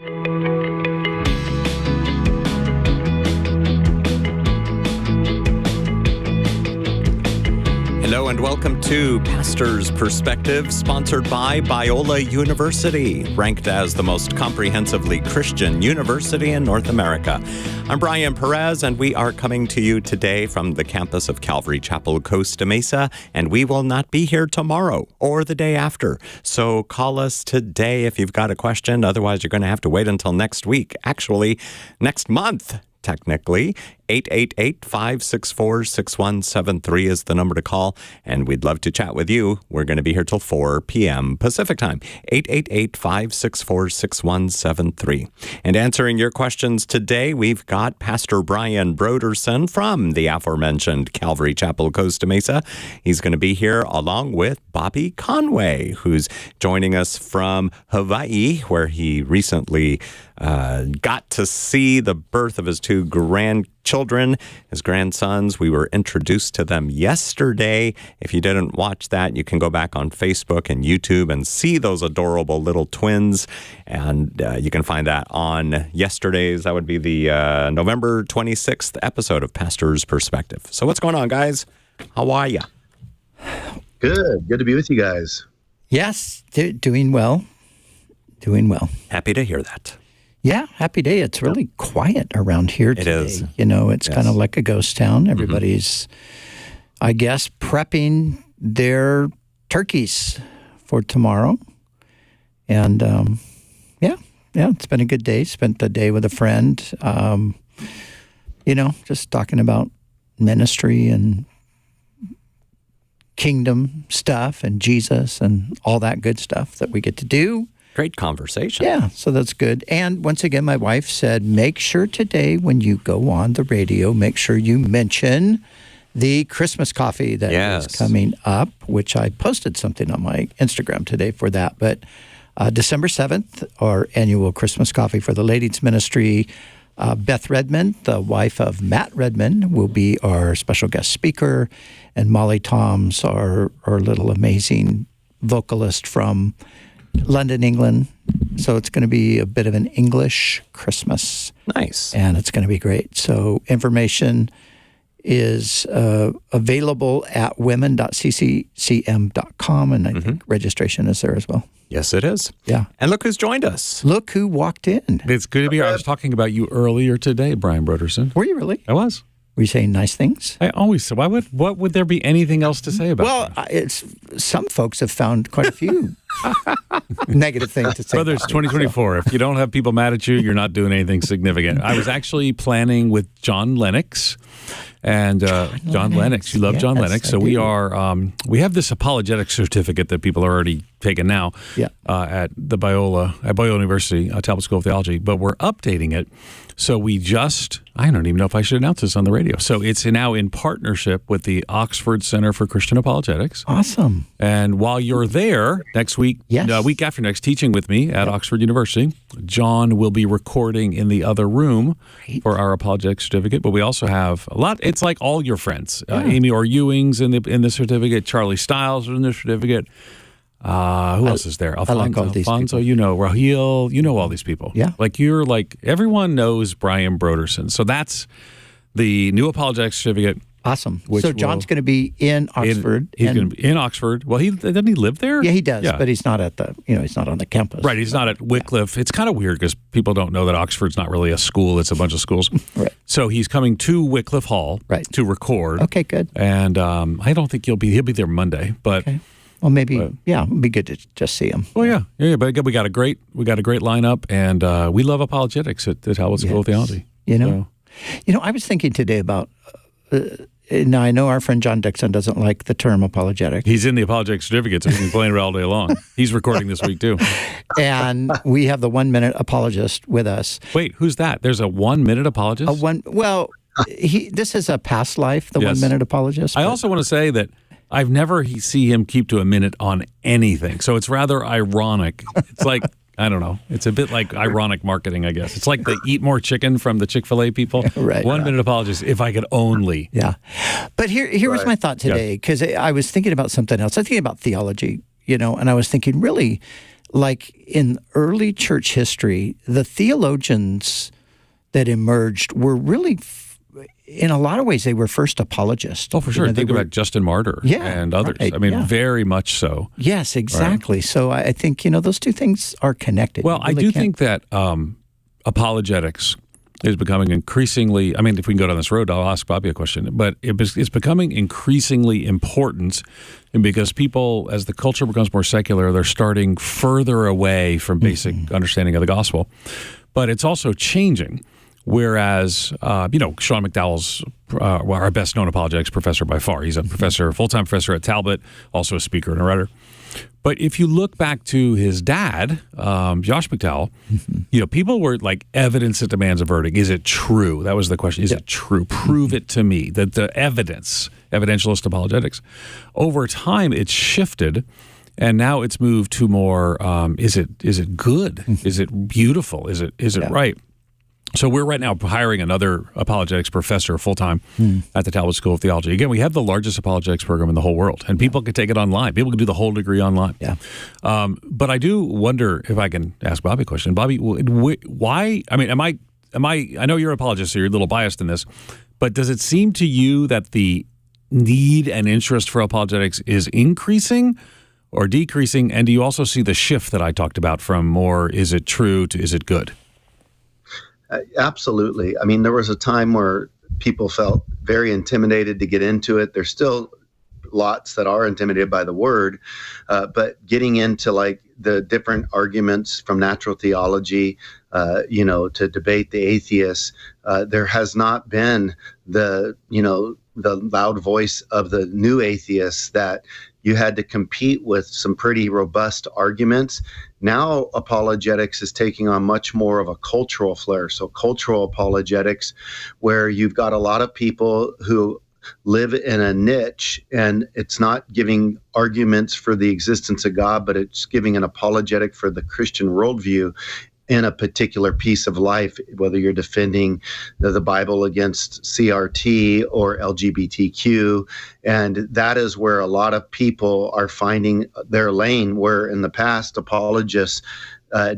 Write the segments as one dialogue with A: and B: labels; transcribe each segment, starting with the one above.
A: Hello and welcome to Pastor's Perspective, sponsored by Biola University, ranked as the most comprehensively Christian university in North America. I'm Brian Perez, and we are coming to you today from the campus of Calvary Chapel, Costa Mesa, and we will not be here tomorrow or the day after. So call us today if you've got a question. Otherwise, you're going to have to wait until next week. Actually, next month. Technically, 888-564-6173 is the number to call, and we'd love to chat with you. We're going to be here till 4 p.m. Pacific time, 888-564-6173. And answering your questions today, we've got Pastor Brian Brodersen from the aforementioned Calvary Chapel, Costa Mesa. He's going to be here along with Bobby Conway, who's joining us from Hawaii, where he recently got to see the birth of his two grandchildren, his grandsons. We were introduced to them yesterday. If you didn't watch that, you can go back on Facebook and YouTube and see those adorable little twins. And you can find that on yesterday's, that would be the November 26th episode of Pastor's Perspective. So what's going on, guys? How are you?
B: Good. Good to be with you guys.
C: Yes, doing well. Doing well.
A: Happy to hear that.
C: Yeah, happy day. It's really quiet around here today.
A: It is.
C: You know, it's kind of like a ghost town. Everybody's, I guess, prepping their turkeys for tomorrow. And, yeah, it's been a good day. Spent the day with a friend, you know, just talking about ministry and kingdom stuff and Jesus and all that good stuff that we get to do.
A: Great conversation.
C: Yeah, so that's good. And once again, my wife said, make sure today when you go on the radio, make sure you mention the Christmas coffee that is coming up, which I posted something on my Instagram today for that. But December 7th, our annual Christmas coffee for the ladies ministry. Beth Redmond, the wife of Matt Redmond, will be our special guest speaker. And Molly Toms, our little amazing vocalist from London, England. So it's going to be a bit of an English Christmas.
A: Nice.
C: And it's going to be great. So information is available at women.cccm.com, and I think registration is there as well.
A: Yes, it is.
C: Yeah.
A: And look who's joined us.
C: Look who walked in.
D: It's good to be here. I was talking about you earlier today, Brian Brodersen.
C: Were you really?
D: I was.
C: Were you saying nice things?
D: I always say, what would there be anything else to say about
C: Well, it's some folks have found quite a few negative things to say.
D: Brother, it's 2024. If you don't have people mad at you, you're not doing anything significant. I was actually planning with John Lennox. And John Lennox, you love John Lennox. So we are, we have this apologetic certificate that people are already taking now at the Biola University, Talbot School of Theology, but we're updating it. So we I don't even know if I should announce this on the radio. So it's now in partnership with the Oxford Center for Christian Apologetics.
C: Awesome.
D: And while you're there next week, week after next, teaching with me at Oxford University, John will be recording in the other room for our apologetic certificate. But we also have a lot. It's like all your friends. Amy Orr Ewing's in the certificate. Charlie Stiles is in the certificate. Who else is there? Alfonso, you know, Raheel, you know all these people.
C: Yeah.
D: Everyone knows Brian Brodersen. So that's the new apologetic certificate.
C: Awesome. So John's going to be in Oxford.
D: He's going to be in Oxford. Well, doesn't he live there?
C: Yeah, he does, but he's not at he's not on the campus.
D: Right, he's not at Wycliffe. It's kind of weird because people don't know that Oxford's not really a school. It's a bunch of schools.
C: Right.
D: So he's coming to Wycliffe Hall to record.
C: Okay, good.
D: And I don't think he'll be there Monday, but...
C: Okay. Well, maybe, it'd be good to just see him.
D: Well, yeah. But we got a great lineup, and we love apologetics at Talbot School of Theology.
C: You know, I was thinking today about. Now I know our friend John Dixon doesn't like the term apologetic.
D: He's in the apologetic certificate, so he can complain about it all day long. He's recording this week too.
C: And we have the 1 minute apologist with us.
D: Wait, who's that? There's a 1 minute apologist?
C: This is a past life, the 1 minute apologist.
D: I also want to say that I've never see him keep to a minute on anything. So it's rather ironic. It's like, I don't know. It's a bit like ironic marketing, I guess. It's like the eat more chicken from the Chick-fil-A people.
C: Right.
D: 1 minute apologies, if I could only.
C: Yeah. But here was my thought today, because I was thinking about something else. I was thinking about theology, and I was thinking, really, like in early church history, the theologians that emerged were really, in a lot of ways, they were first apologists.
D: Oh, for sure. Think about Justin Martyr and others.
C: Right,
D: I mean, very much so.
C: Yes, exactly. Right. So I think, those two things are connected.
D: Well, I do think that apologetics is becoming increasingly, I mean, if we can go down this road, I'll ask Bobby a question, but it's becoming increasingly important because people, as the culture becomes more secular, they're starting further away from basic understanding of the gospel. But it's also changing. Whereas, Sean McDowell's our best known apologetics professor by far. He's a professor, full-time professor at Talbot, also a speaker and a writer. But if you look back to his dad, Josh McDowell, people were like, evidence that demands a verdict. Is it true? That was the question. Is it true? Prove it to me. That the evidentialist apologetics. Over time, it's shifted, and now it's moved to more, is it good? Is it beautiful? Is it right? So we're right now hiring another apologetics professor full-time at the Talbot School of Theology. Again, we have the largest apologetics program in the whole world, and people can take it online. People can do the whole degree online.
C: Yeah.
D: But I do wonder if I can ask Bobby a question. Bobby, why? I mean, I know you're an apologist, so you're a little biased in this, but does it seem to you that the need and interest for apologetics is increasing or decreasing? And do you also see the shift that I talked about from more is it true to is it good?
B: Absolutely. I mean, there was a time where people felt very intimidated to get into it. There's still lots that are intimidated by the word, but getting into like the different arguments from natural theology, to debate the atheists, there has not been the loud voice of the new atheists that you had to compete with some pretty robust arguments. Now apologetics is taking on much more of a cultural flair. So cultural apologetics, where you've got a lot of people who live in a niche, and it's not giving arguments for the existence of God, but it's giving an apologetic for the Christian worldview in a particular piece of life, whether you're defending the Bible against CRT or LGBTQ. And that is where a lot of people are finding their lane, where in the past apologists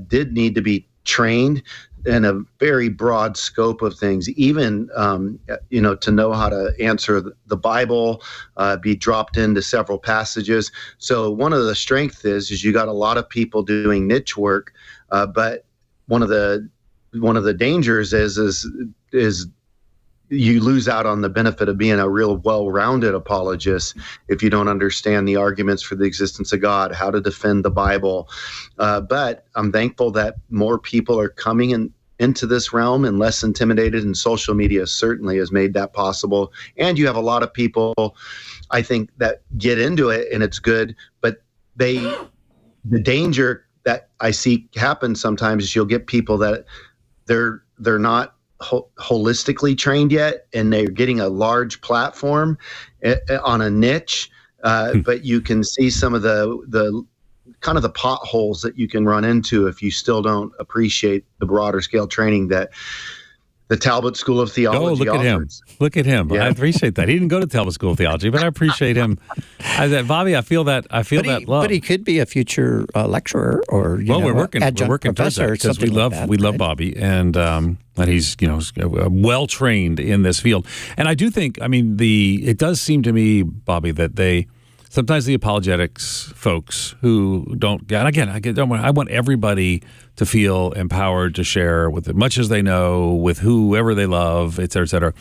B: did need to be trained in a very broad scope of things, even, to know how to answer the Bible, be dropped into several passages. So one of the strengths is you got a lot of people doing niche work, but one of the dangers is you lose out on the benefit of being a real well-rounded apologist if you don't understand the arguments for the existence of God, how to defend the Bible. But I'm thankful that more people are coming into this realm and less intimidated, and social media certainly has made that possible. And you have a lot of people, I think, that get into it and it's good, but the danger that I see happen sometimes is you'll get people that they're not holistically trained yet, and they're getting a large platform on a niche, but you can see some of the kind of the potholes that you can run into if you still don't appreciate the broader scale training that the Talbot School of Theology offers.
D: Look at him. Yeah. I appreciate that. He didn't go to Talbot School of Theology, but I appreciate him. Bobby, I feel that love.
C: But he could be a future lecturer or
D: we're working towards that because we love Bobby, and he's well trained in this field. And I do think, it does seem to me, Bobby, that sometimes the apologetics folks who don't, and again, I want everybody to feel empowered to share with as much as they know, with whoever they love, et cetera, et cetera.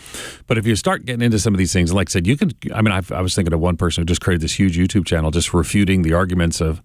D: But if you start getting into some of these things, like I said, you can, I was thinking of one person who just created this huge YouTube channel just refuting the arguments of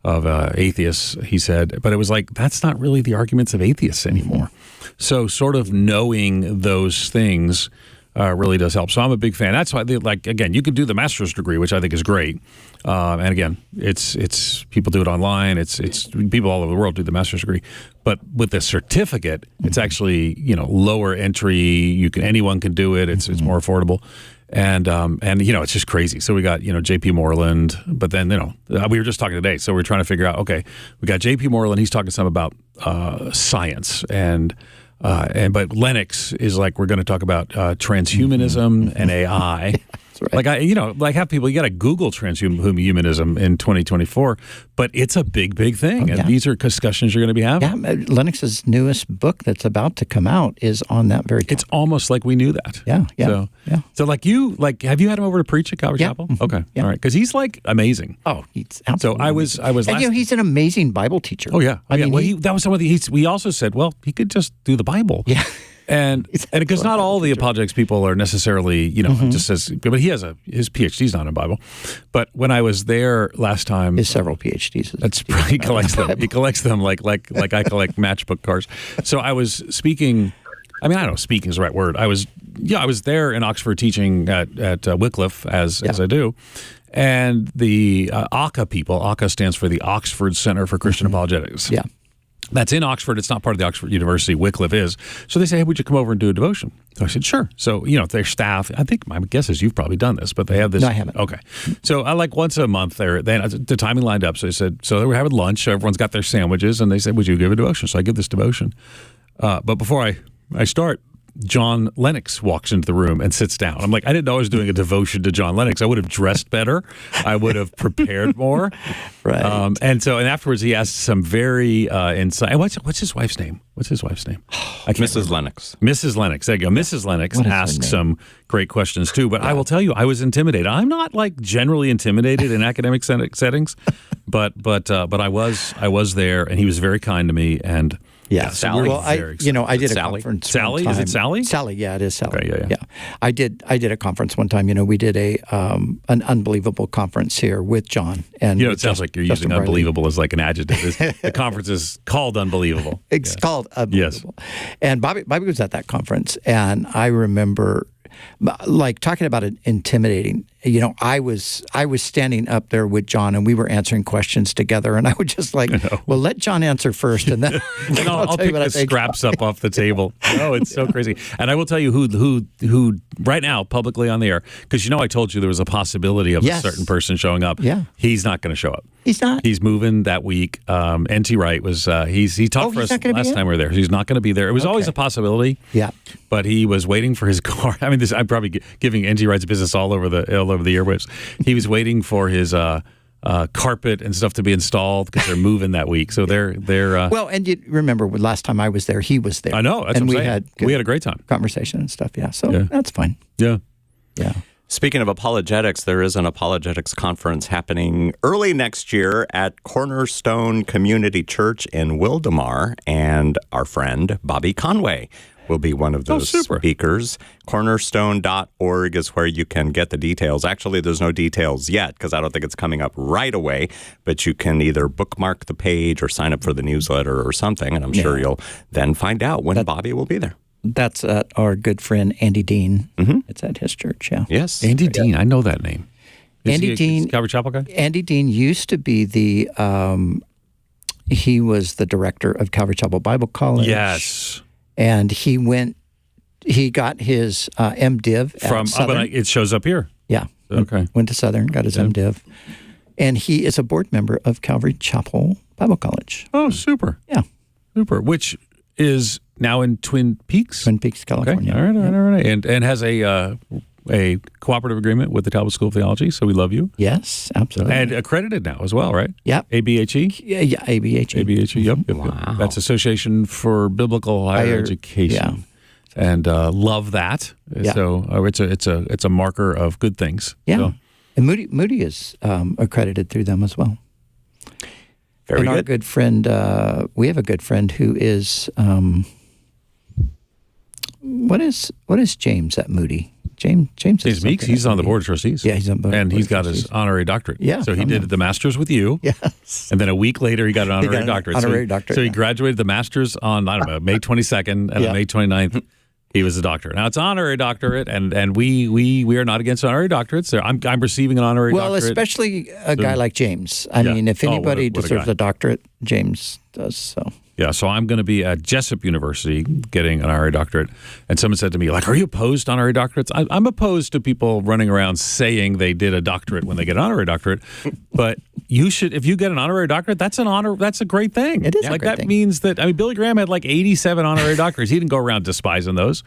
D: atheists, he said. But it was like, that's not really the arguments of atheists anymore. So sort of knowing those things really does help. So I'm a big fan. That's why, again, you can do the master's degree, which I think is great. And again, it's people do it online. It's people all over the world do the master's degree. But with the certificate, it's actually lower entry. Anyone can do it. It's more affordable. And it's just crazy. So we got J.P. Moreland, but then we were just talking today. So we're trying to figure out. Okay, we got J.P. Moreland. He's talking some about science but Lennox is like, we're going to talk about transhumanism and AI.
C: right.
D: Like have people, you got to Google transhumanism in 2024, but it's a big thing. And these are discussions you're going to be having.
C: Yeah, Lennox's newest book that's about to come out is on that very topic.
D: It's almost like we knew that.
C: Yeah.
D: So have you had him over to preach at Calvary Chapel? Okay.
C: Yeah.
D: All right. Because he's like amazing.
C: Oh, he's absolutely
D: So I was
C: and, he's an amazing Bible teacher.
D: Oh, yeah. That was something we also said, well, he could just do the Bible.
C: Yeah.
D: And because not all the apologetics people are necessarily, just as, but he has his PhD's not in Bible. But when I was there last time,
C: his several PhDs.
D: He collects them. He collects them like I collect matchbook cars. So I was speaking. I mean, I don't know. Speaking is the right word. I was there in Oxford teaching at Wycliffe as I do. And the ACA people, ACA stands for the Oxford Center for Christian Apologetics.
C: Yeah.
D: That's in Oxford. It's not part of the Oxford University. Wycliffe is. So they say, hey, would you come over and do a devotion? So I said, sure. So, their staff, I think my guess is you've probably done this, but they have this.
C: No, I haven't.
D: Okay. So I once a month there, then the timing lined up. So they said, so they were having lunch. Everyone's got their sandwiches. And they said, would you give a devotion? So I give this devotion. But before I start, John Lennox walks into the room and sits down. I'm like, I didn't know I was doing a devotion to John Lennox. I would have dressed better. I would have prepared more.
C: Right.
D: And afterwards, he asked some very insight. What's his wife's name?
A: Mrs. Lennox.
D: Mrs. Lennox. There you go. Mrs. Lennox asked some great questions too. But I will tell you, I was intimidated. I'm not like generally intimidated in academic settings, but I was there, and he was very kind to me. And
C: yeah,
A: Sally.
C: Well, I did a
A: Sally?
C: conference.
D: Sally?
C: One
D: Is
C: time.
D: it Sally?
C: Sally, yeah, it is Sally.
D: Okay, yeah.
C: I did a conference one time. We did an unbelievable conference here with John. And
D: it sounds like you're using unbelievable as like an adjective. The conference is called Unbelievable.
C: It's called Unbelievable. Yes. And Bobby was at that conference, and I remember like talking about it intimidating. I was standing up there with John, and we were answering questions together, and I would just like, well, let John answer first, and then
D: and I'll pick the scraps up off the table. Oh, it's so crazy. And I will tell you who right now publicly on the air, because I told you there was a possibility of a certain person showing up.
C: Yeah,
D: he's not going to show up.
C: He's not.
D: He's moving that week. N.T. Wright was he talked for us last time we were there. He's not going to be there. It was always a possibility.
C: Yeah,
D: but he was waiting for his car. I mean, I'm probably giving N.T. Wright's business all over the airwaves. He was waiting for his carpet and stuff to be installed because they're moving that week. So they're
C: well, and you remember last time I was there, he was there.
D: I know. That's
C: and
D: what I'm saying. We had a great time,
C: conversation and stuff. Yeah, so that's fine.
D: Yeah.
A: Speaking of apologetics, there is an apologetics conference happening early next year at Cornerstone Community Church in Wildomar, and our friend Bobby Conway will be one of those speakers. Cornerstone.org is where you can get the details. Actually, there's no details yet because I don't think it's coming up right away, but you can either bookmark the page or sign up for the newsletter or something, and I'm sure you'll then find out when Bobby will be there.
C: That's our good friend Andy Dean.
A: Mm-hmm.
C: It's at his church, yeah.
A: Yes.
D: Andy Dean, I know that name.
C: Andy Dean,
D: Calvary Chapel guy?
C: Andy Dean used to be he was the director of Calvary Chapel Bible College.
D: Yes.
C: And he got his MDiv at Southern.
D: It shows up here.
C: Yeah.
D: Okay.
C: Went to Southern, got his MDiv. And he is a board member of Calvary Chapel Bible College.
D: Oh, super.
C: Yeah.
D: Super. Which is now in Twin Peaks?
C: Twin Peaks, California.
D: Okay. All right. And has a cooperative agreement with the Talbot School of Theology, so we love you.
C: Yes, absolutely.
D: And accredited now as well, right?
C: Yep.
D: ABHE?
C: Yeah, ABHE.
D: ABHE, yep.
A: Wow.
D: That's Association for Biblical Higher Education.
C: Yeah.
D: And love that.
C: Yeah.
D: So it's a marker of good things.
C: Yeah.
D: So.
C: And Moody is accredited through them as well.
A: Very good.
C: Our good friend, we have a good friend who is, what is James at Moody? James
D: Meeks, he's on the board of trustees.
C: Yeah, he's on the board.
D: And he's got his honorary doctorate.
C: Yeah.
D: So he did the master's with you.
C: Yes.
D: And then a week later, he got an honorary doctorate. So he graduated the master's on, May 22nd, and on May 29th, he was a doctor. Now, it's an honorary doctorate, and we are not against honorary doctorates. So I'm receiving an honorary doctorate.
C: Well, especially a guy like James. I mean, if anybody deserves a doctorate, James does, so...
D: Yeah, so I'm going to be at Jessup University getting an honorary doctorate. And someone said to me, are you opposed to honorary doctorates? I'm opposed to people running around saying they did a doctorate when they get an honorary doctorate. But you should, if you get an honorary doctorate, that's a great thing.
C: It is a great thing.
D: That means that, Billy Graham had 87 honorary doctorates. He didn't go around despising those.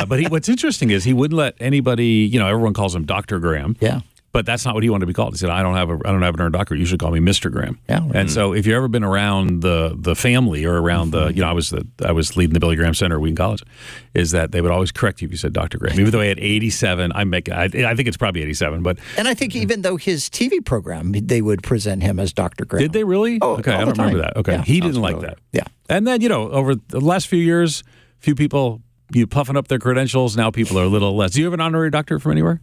D: But what's interesting is he wouldn't let anybody, everyone calls him Dr. Graham.
C: Yeah.
D: But that's not what he wanted to be called. He said, I don't have an earned doctorate. You should call me Mr. Graham.
C: Yeah, right.
D: And so if you've ever been around the family or around I was leading the Billy Graham Center at Wheaton College, is that they would always correct you if you said Dr. Graham. Even though he had 87, I think it's probably 87. But
C: and I think even though his TV program, they would present him as Dr. Graham.
D: Did they really?
C: Oh,
D: okay, I don't remember that. Okay,
C: Yeah.
D: he didn't like that.
C: Yeah.
D: And then, over the last few years, few people, puffing up their credentials. Now people are a little less. Do you have an honorary doctorate from anywhere?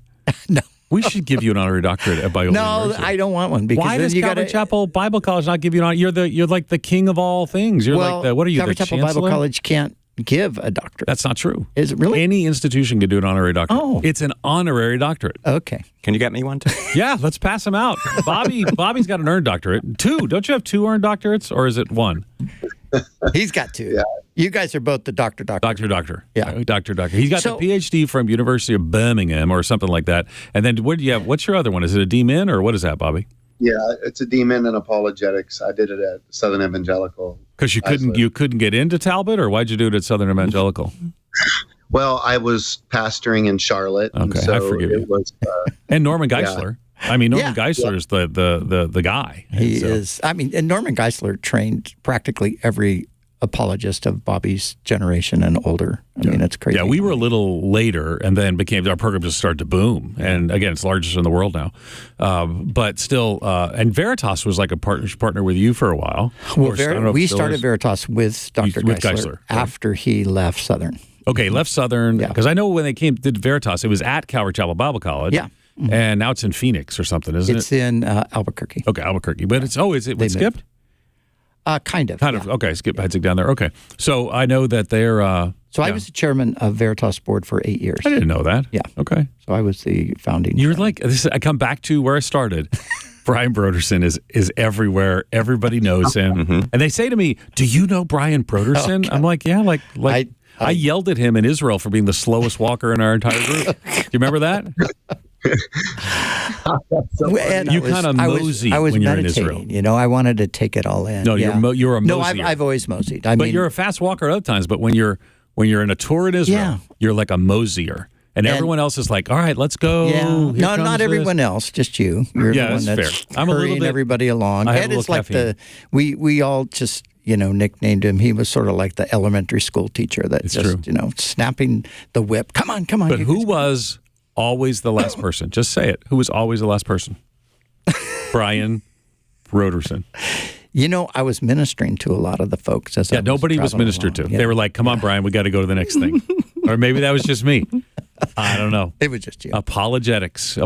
C: No.
D: We should give you an honorary doctorate at Biola
C: No,
D: University.
C: I don't want one. Because
D: why
C: then
D: does
C: you
D: Calvary
C: gotta,
D: Chapel Bible College not give you an honor? You're like the king of all things. You're
C: well,
D: like the, what are you,
C: Calvary
D: the
C: Chapel
D: chancellor?
C: Bible College can't give a doctorate.
D: That's not true.
C: Is it really?
D: Any institution can do an honorary doctorate.
C: Oh.
D: It's an honorary doctorate.
C: Okay.
A: Can you get me one too?
D: Yeah, let's pass them out. Bobby's got an earned doctorate. 2. Don't you have 2 earned doctorates, or is it 1?
C: He's got 2.
B: Yeah.
C: You guys are both the doctor.
D: Doctor.
C: Yeah.
D: Doctor. He's got the PhD from University of Birmingham or something like that. And then what do you have? What's your other one? Is it a D-Min or what is that, Bobby?
B: Yeah, it's a D-Min in apologetics. I did it at Southern Evangelical.
D: Because you couldn't get into Talbot, or why'd you do it at Southern Evangelical?
B: Well, I was pastoring in Charlotte.
D: Okay,
B: and so
D: I forgive you.
B: it was,
D: and Norman Geisler. I mean, Norman
C: Yeah.
D: Geisler is the guy.
C: He is. I mean, and Norman Geisler trained practically every apologist of Bobby's generation and older. I mean, it's crazy.
D: Yeah, we were a little later, and then our program just started to boom. And again, it's largest in the world now. But still, and Veritas was like a partner with you for a while.
C: Well, we started Veritas with Dr.
D: With
C: Geisler
D: Geisler,
C: after he left Southern.
D: Okay, left Southern. Because I know when they did Veritas, it was at Calvary Chapel Bible College.
C: Yeah. Mm-hmm.
D: And now it's in Phoenix or something, isn't it?
C: It's in Albuquerque.
D: Okay, Albuquerque. But is it with Skip?
C: Kind of.
D: Kind of. Okay, Skip Heitzig down there. Okay. So I know that they're...
C: So I was the chairman of Veritas board for 8 years.
D: I didn't know that.
C: Yeah.
D: Okay.
C: So I was the founding
D: You're
C: chairman.
D: like, I come back to where I started. Brian Broderson is everywhere. Everybody knows him. And they say to me, do you know Brian Broderson? I'm like, yeah, like I yelled at him in Israel for being the slowest walker in our entire group. Do you remember that? You kind of mosey
C: I was
D: when you're in
C: meditating,
D: Israel.
C: I wanted to take it all in.
D: No,
C: yeah.
D: you're a
C: No,
D: mosier.
C: I've always moseyed.
D: But you're a fast walker other times. But when you're in a tour in Israel, you're like a mosier. And everyone else is like, all right, let's go.
C: Yeah.
D: Here
C: No,
D: comes
C: not
D: this.
C: everyone else, just you. You're the one that's
D: fair. I'm a little
C: hurrying
D: bit-
C: everybody along.
D: I have a
C: And
D: little
C: it's like
D: caffeine.
C: we all just, nicknamed him. He was sort of like the elementary school teacher that
D: It's
C: just,
D: true.
C: snapping the whip. Come on.
D: But
C: you
D: who
C: guys-
D: was always the last person? Just say it. Who was always the last person? Brian Broderson.
C: I was ministering to a lot of the folks as I was
D: nobody was
C: traveling
D: ministered
C: along.
D: to. They were like, come on, Brian, we got to go to the next thing. Or maybe that was just me. I don't know.
C: It was just you.
D: Apologetics,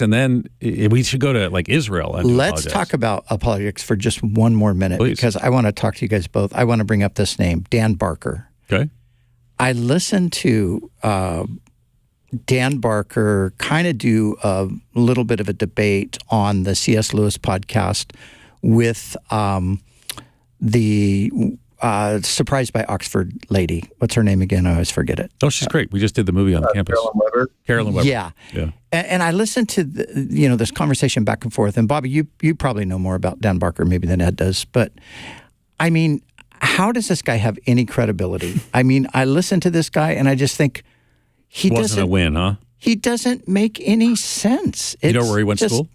D: and then we should go to like Israel. And
C: Let's talk about apologetics for just one more minute
D: Please.
C: because I want to talk to you guys both. I want to bring up this name, Dan Barker.
D: Okay.
C: I listened to Dan Barker kind of do a little bit of a debate on the C.S. Lewis podcast with the Surprised by Oxford lady. What's her name again? I always forget it.
D: Oh, she's great. We just did the movie on campus. Carolyn Weber.
C: Yeah.
D: Yeah.
C: And I listened to this conversation back and forth. And Bobby, you probably know more about Dan Barker maybe than Ed does. But I mean, how does this guy have any credibility? I mean, I listen to this guy and I just think he
D: Wasn't a win, huh?
C: He doesn't make any sense.
D: You know where he went to school?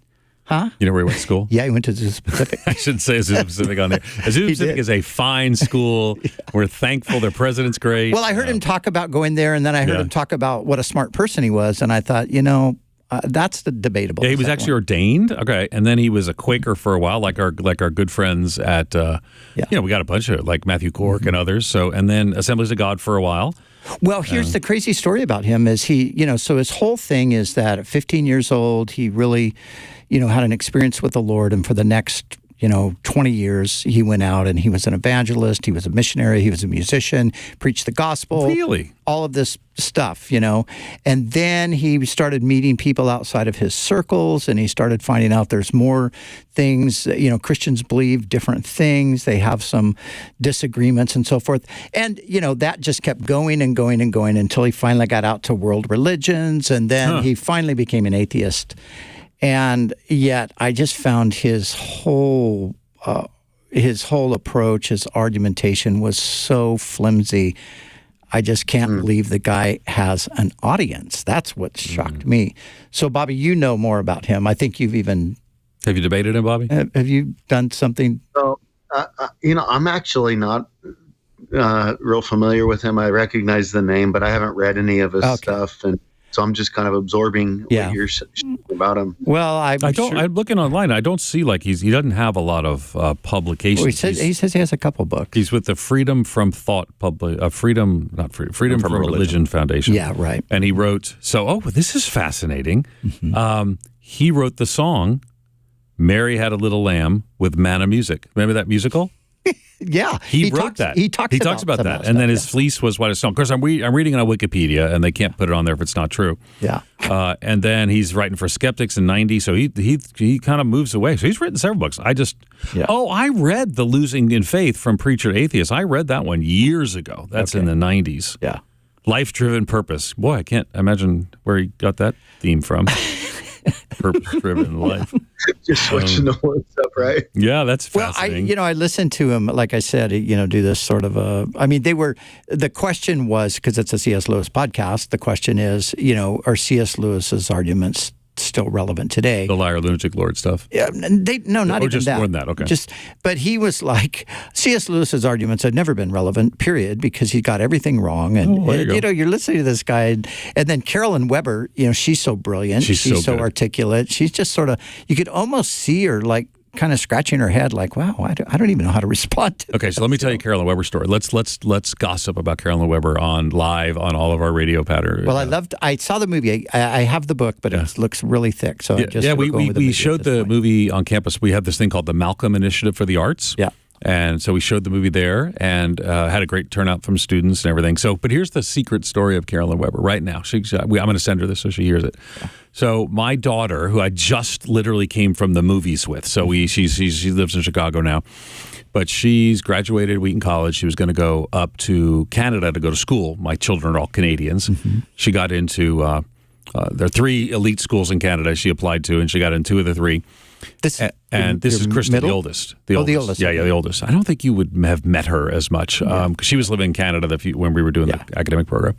C: Huh?
D: You know where he went to school?
C: Yeah, he went to Azusa Pacific.
D: I shouldn't say Azusa Pacific on there. Azusa Pacific is a fine school. We're thankful. Their president's great.
C: Well, I heard him talk about going there, and then I heard him talk about what a smart person he was, and I thought, that's the debatable.
D: Yeah, he was actually ordained. Okay, and then he was a Quaker for a while, like our good friends at. We got a bunch of like Matthew Cork and others. So, and then Assemblies of God for a while.
C: Well, here's the crazy story about him: is he, so his whole thing is that at 15 years old, he really, had an experience with the Lord, and for the next 20 years, he went out and he was an evangelist, he was a missionary, he was a musician, preached the gospel.
D: Really?
C: All of this stuff, And then he started meeting people outside of his circles, and he started finding out there's more things, Christians believe different things. They have some disagreements and so forth. And, that just kept going and going and going until he finally got out to world religions, and then he finally became an atheist. And yet, I just found his whole approach, his argumentation was so flimsy. I just can't believe the guy has an audience. That's what shocked me. So, Bobby, you know more about him. I think you've even...
D: Have you debated him, Bobby?
C: Have you done something?
B: So, I'm actually not real familiar with him. I recognize the name, but I haven't read any of his stuff, and so I'm just kind of absorbing what you're saying about him.
C: Well, I'm
D: looking online. I don't see he doesn't have a lot of publications.
C: Well, he says he has a couple books.
D: He's with the Freedom from Thought Freedom from Religion Foundation.
C: Yeah, right.
D: And he wrote. So, this is fascinating. He wrote the song "Mary Had a Little Lamb" with Manna Music. Remember that musical?
C: Yeah,
D: he wrote that.
C: He talks about that,
D: and then his fleece was white as snow. Of course, I'm reading it on Wikipedia, and they can't put it on there if it's not true.
C: Yeah.
D: And then he's writing for Skeptics in '90, so he kind of moves away. So he's written several books. I read The Losing in Faith from Preacher to Atheist. I read that one years ago. That's in the '90s.
C: Yeah.
D: Life-driven purpose. Boy, I can't imagine where he got that theme from. Purpose-driven life.
B: Just switching the words up, right?
D: Yeah, that's fascinating.
C: Well, I listened to him, like I said, do this sort of the question was, because it's a C.S. Lewis podcast, the question is, are C.S. Lewis's arguments still relevant today?
D: The liar, lunatic, Lord stuff.
C: Yeah, not even
D: just
C: that.
D: more than that. Okay.
C: But he was like, C.S. Lewis's arguments had never been relevant. Period, because he got everything wrong. And you're listening to this guy, and then Carolyn Weber. She's so brilliant. She's so articulate. She's just sort of. You could almost see her like kind of scratching her head, like, "Wow, I don't even know how to respond to."
D: Okay, so let me tell you Carolyn Weber's story. Let's gossip about Carolyn Weber live on all of our radio patterns.
C: Well, I saw the movie. I have the book, but it looks really thick. So
D: we showed the movie on campus. We have this thing called the Malcolm Initiative for the Arts.
C: Yeah.
D: And so we showed the movie there and had a great turnout from students and everything. So, but here's the secret story of Carolyn Weber right now. I'm going to send her this so she hears it. Yeah. So my daughter, who I just literally came from the movies with, so she lives in Chicago now, but she's graduated Wheaton College. She was going to go up to Canada to go to school. My children are all Canadians. Mm-hmm. She got into there are 3 elite schools in Canada she applied to, and she got in 2 of the 3. This is Kristen, the oldest. The oldest. Yeah, the oldest. I don't think you would have met her as much because she was living in Canada when we were doing the academic program.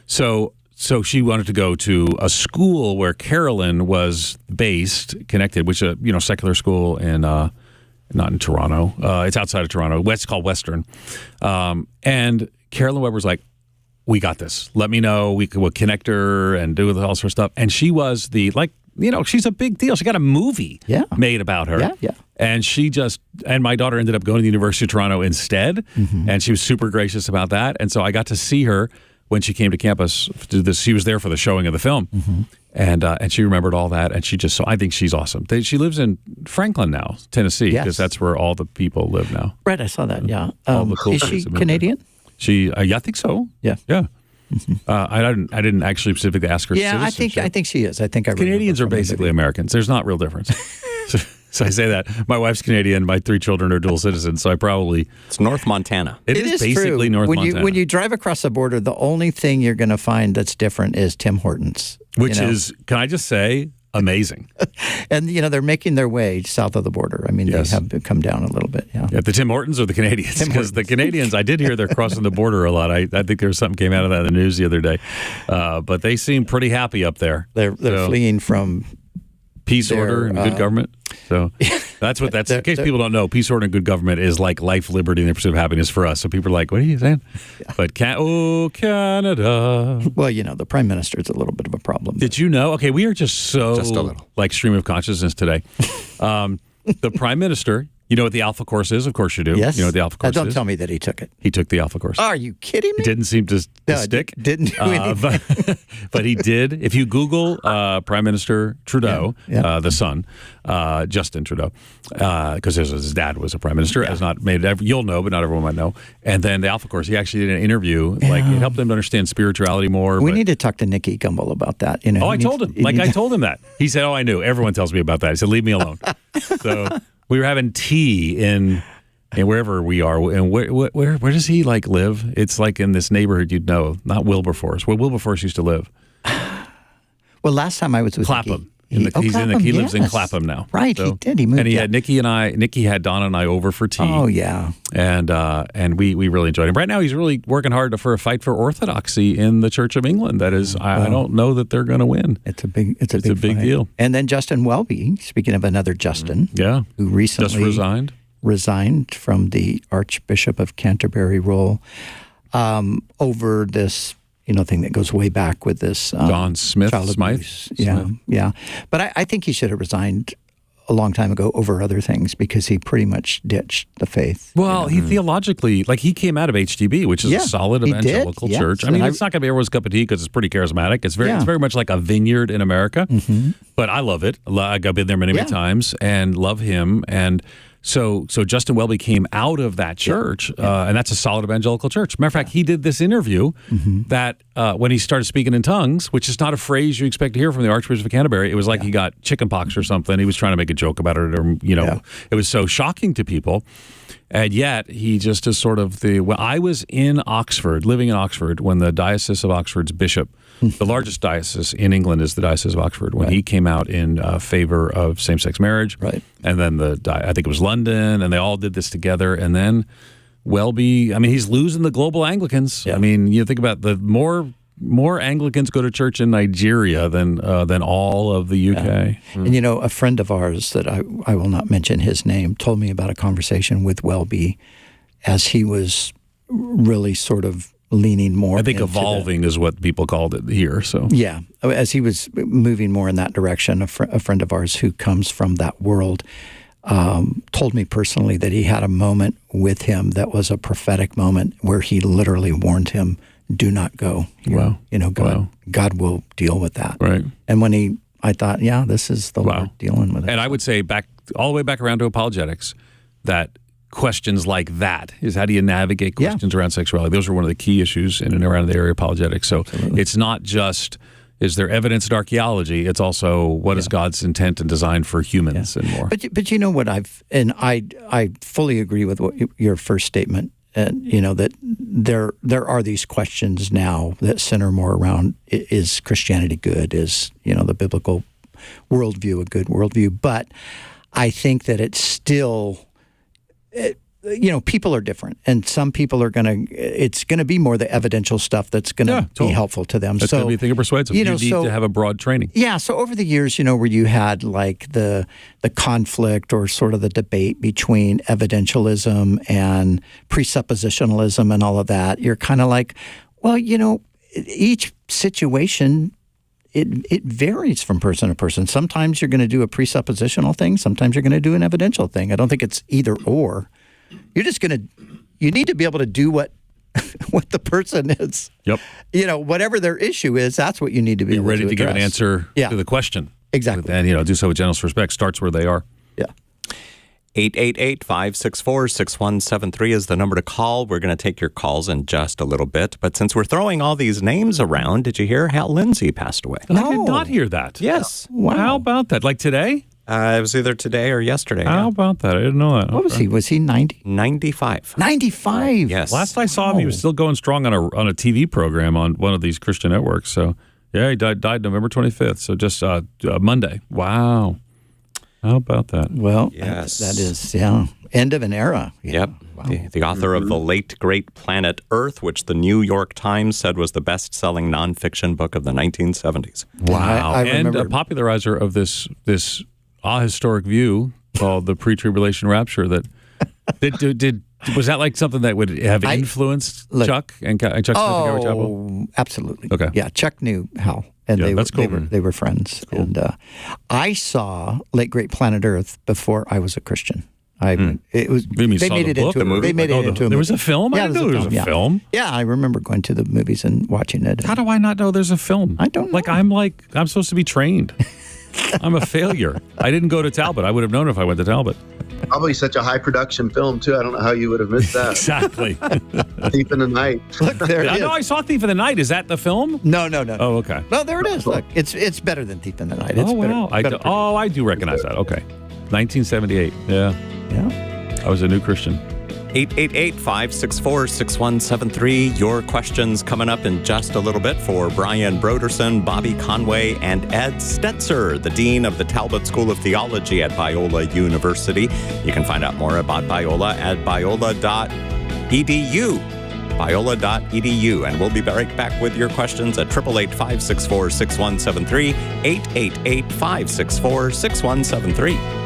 D: So she wanted to go to a school where Carolyn was based, connected, which is a secular school in not in Toronto. It's outside of Toronto. It's called Western. And Carolyn Weber's like, we got this. Let me know. We'll connect her and do all sorts of stuff. And she was she's a big deal. She got a movie made about her.
C: Yeah.
D: And and my daughter ended up going to the University of Toronto instead. Mm-hmm. And she was super gracious about that. And so I got to see her when she came to campus to do this. She was there for the showing of the film. Mm-hmm. And she remembered all that. And I think she's awesome. She lives in Franklin now, Tennessee, because that's where all the people live now.
C: Right, I saw that, yeah.
D: All the cool
C: is she Canadian?
D: I think so.
C: Yeah.
D: Mm-hmm. I didn't actually specifically ask her.
C: Yeah, I think she is. I think
D: Canadians are basically Americans. There's not real difference. So I say that. My wife's Canadian. My 3 children are dual citizens. So
A: it's North Montana.
D: It is basically
C: true.
D: North Montana.
C: When you drive across the border, the only thing you're going to find that's different is Tim Hortons,
D: which is, can I just say, amazing.
C: And they're making their way south of the border. I mean, they have come down a little bit. Yeah.
D: The Tim Hortons or the Canadians? Because the Canadians, I did hear they're crossing the border a lot. I think there was something came out of that in the news the other day. But they seem pretty happy up there.
C: They're fleeing from
D: peace, order, and good government. So that's in case people don't know, peace, order, and good government is like life, liberty, and the pursuit of happiness for us. So people are like, what are you saying? Yeah. But Canada.
C: Well, the prime minister is a little bit of a problem.
D: Did you know? Okay, we are just a little like stream of consciousness today. The prime minister, you know what the Alpha Course is? Of course you do.
C: Yes.
D: You know what the Alpha Course is?
C: Don't tell me that he took it.
D: He took the Alpha Course.
C: Are you kidding me?
D: It didn't seem to stick.
C: Didn't do anything.
D: But he did. If you Google Prime Minister Trudeau, the son, Justin Trudeau, because his dad was a prime minister, has not made it. You'll know, but not everyone might know. And then the Alpha Course, he actually did an interview. Like it helped him to understand spirituality more.
C: We need to talk to Nikki Gumbel about that.
D: I told him. I told him that. He said, I knew. Everyone tells me about that. He said, leave me alone. So we were having tea in wherever we are. And where does he live? It's like in this neighborhood you'd know, not Wilberforce, where Wilberforce used to live.
C: Well, last time I was with
D: Clapham.
C: Nikki.
D: He lives in Clapham now.
C: Right, he did. He moved.
D: And he had Nikki had Donna and I over for tea.
C: Oh, yeah.
D: And we really enjoyed him. Right now, he's really working hard for a fight for orthodoxy in the Church of England. That is, I don't know that they're going to win.
C: It's a big
D: deal.
C: And then Justin Welby, speaking of another Justin, who recently
D: just
C: resigned from the Archbishop of Canterbury role over this thing that goes way back with this
D: John Smith.
C: Yeah. But I think he should have resigned a long time ago over other things because he pretty much ditched the faith.
D: Well, he theologically, he came out of HTB, which is a solid evangelical church. I mean, it's not going to be everyone's cup of tea because it's pretty charismatic. It's very much like a vineyard in America. Mm-hmm. But I love it. I've been there many times and love him. And so Justin Welby came out of that church, and that's a solid evangelical church. Matter of fact, he did this interview that when he started speaking in tongues, which is not a phrase you expect to hear from the Archbishop of Canterbury, it was like he got chickenpox or something. He was trying to make a joke about it, or it was so shocking to people. And yet, he just is sort of I was in Oxford, living in Oxford, when the Diocese of Oxford's bishop, the largest diocese in England is the Diocese of Oxford, when he came out in favor of same-sex marriage. Right. And then I think it was London, and they all did this together. And then Welby, he's losing the global Anglicans. Yeah. You think about the more Anglicans go to church in Nigeria than all of the UK.
C: Yeah. And a friend of ours that I will not mention his name told me about a conversation with Welby as he was really sort of leaning more.
D: I think evolving is what people called it here. So
C: yeah, as he was moving more in that direction, a friend of ours who comes from that world told me personally that he had a moment with him that was a prophetic moment where he literally warned him, do not go.
D: Wow.
C: God will deal with that.
D: Right.
C: And I thought, this is the Lord dealing with it.
D: And I would say all the way back around to apologetics, that questions like that is how do you navigate questions around sexuality? Those are one of the key issues in and around the area of apologetics. So it's not just, is there evidence in archaeology? It's also what is God's intent and design for humans and more.
C: But you know what I fully agree with your first statement. That there are these questions now that center more around, is Christianity good? Is, the biblical worldview a good worldview? But I think that it's still, people are different. And some people it's going to be more the evidential stuff that's going to be helpful to them.
D: That's going to be a thing of persuasive. You need to have a broad training.
C: Yeah. So over the years, where you had like the conflict or sort of the debate between evidentialism and presuppositionalism and all of that, you're kind of like, well, each situation, it varies from person to person. Sometimes you're going to do a presuppositional thing. Sometimes you're going to do an evidential thing. I don't think it's either or. You're just you need to be able to do what the person is. Yep. Whatever their issue is, that's what you need to be able
D: ready
C: to
D: give an answer to the question.
C: Exactly.
D: And, do so with gentlest respect. Starts where they are.
C: Yeah.
A: 888-564-6173 is the number to call. We're going to take your calls in just a little bit. But since we're throwing all these names around, did you hear Hal Lindsey passed away?
D: I did not hear that.
A: Yes.
C: Wow.
D: How about that? Like today?
A: It was either today or yesterday.
D: How about that? I didn't know that.
C: What was he? Was he 90?
A: 95.
C: 95?
A: Yes.
D: Last I saw him, he was still going strong on a TV program on one of these Christian networks. So, yeah, he died November 25th. So just Monday. Wow. How about that?
C: Well, yes. That is, end of an era.
A: Yep. Wow. The author of The Late Great Planet Earth, which the New York Times said was the best-selling nonfiction book of the 1970s.
D: Wow. I remember. And a popularizer of this historic view called the pre-tribulation rapture. That was that like something that would have influenced Chuck and Chuck Smith and Calvary Chapel?
C: Absolutely.
D: Okay.
C: Yeah, Chuck knew Hal, and
D: that's cool.
C: They were friends. Cool. And I saw Late Great Planet Earth before I was a Christian. It was. They made it into a movie. They made it into a movie.
D: There was a film. I didn't know there was a film.
C: Yeah, I remember going to the movies and watching it.
D: How do I not know there's a film?
C: I don't know.
D: I'm supposed to be trained. I'm a failure. I didn't go to Talbot. I would have known if I went to Talbot.
B: Probably such a high production film too. I don't know how you would have missed that.
D: Exactly.
B: Thief in the Night.
C: Look, there it is.
D: I know I saw Thief in the Night. Is that the film?
C: No.
D: Oh, okay.
C: No, there it is. Look, it's better than Thief in the Night. It's
D: wow. I do recognize that. Okay. 1978. Yeah. I was a new Christian.
A: 888-564-6173. Your questions coming up in just a little bit for Brian Broderson, Bobby Conway, and Ed Stetzer, the Dean of the Talbot School of Theology at Biola University. You can find out more about Biola at biola.edu. Biola.edu. And we'll be right back with your questions at 888-564-6173, 888-564-6173.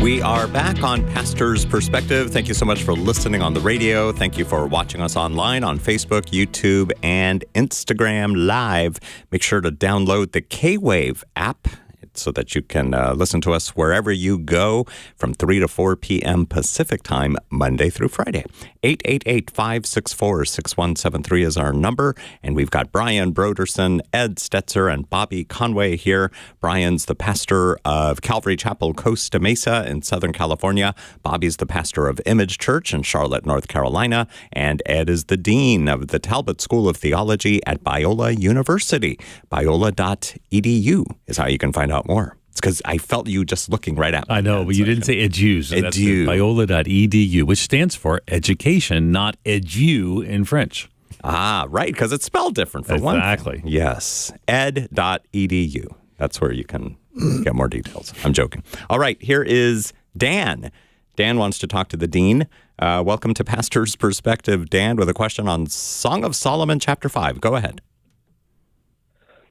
A: We are back on Pastor's Perspective. Thank you so much for listening on the radio. Thank you for watching us online on Facebook, YouTube, and Instagram Live. Make sure to download the K-Wave app so that you can listen to us wherever you go from 3 to 4 p.m. Pacific time, Monday through Friday. 888-564-6173 is our number, and we've got Brian Broderson, Ed Stetzer, and Bobby Conway here. Brian's the pastor of Calvary Chapel, Costa Mesa in Southern California. Bobby's the pastor of Image Church in Charlotte, North Carolina, and Ed is the dean of the Talbot School of Theology at Biola University. Biola.edu is how you can find out more. It's because I felt you just looking right at me.
D: I know, but you didn't say edu. So that's Biola.edu, which stands for education, not edu in French.
A: Ah, right, because it's spelled different for one thing.
D: Exactly.
A: Yes, ed.edu. That's where you can get more details. I'm joking. All right, here is Dan. Dan wants to talk to the dean. Welcome to Pastor's Perspective, Dan, with a question on Song of Solomon, chapter 5. Go ahead.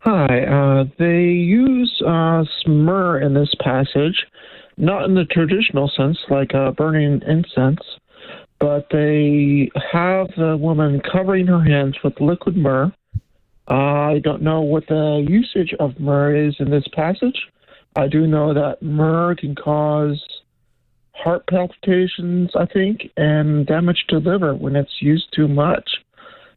E: Hi. They use myrrh in this passage, not in the traditional sense, like burning incense, but they have the woman covering her hands with liquid myrrh. I don't know what the usage of myrrh is in this passage. I do know that myrrh can cause heart palpitations, I think, and damage to liver when it's used too much.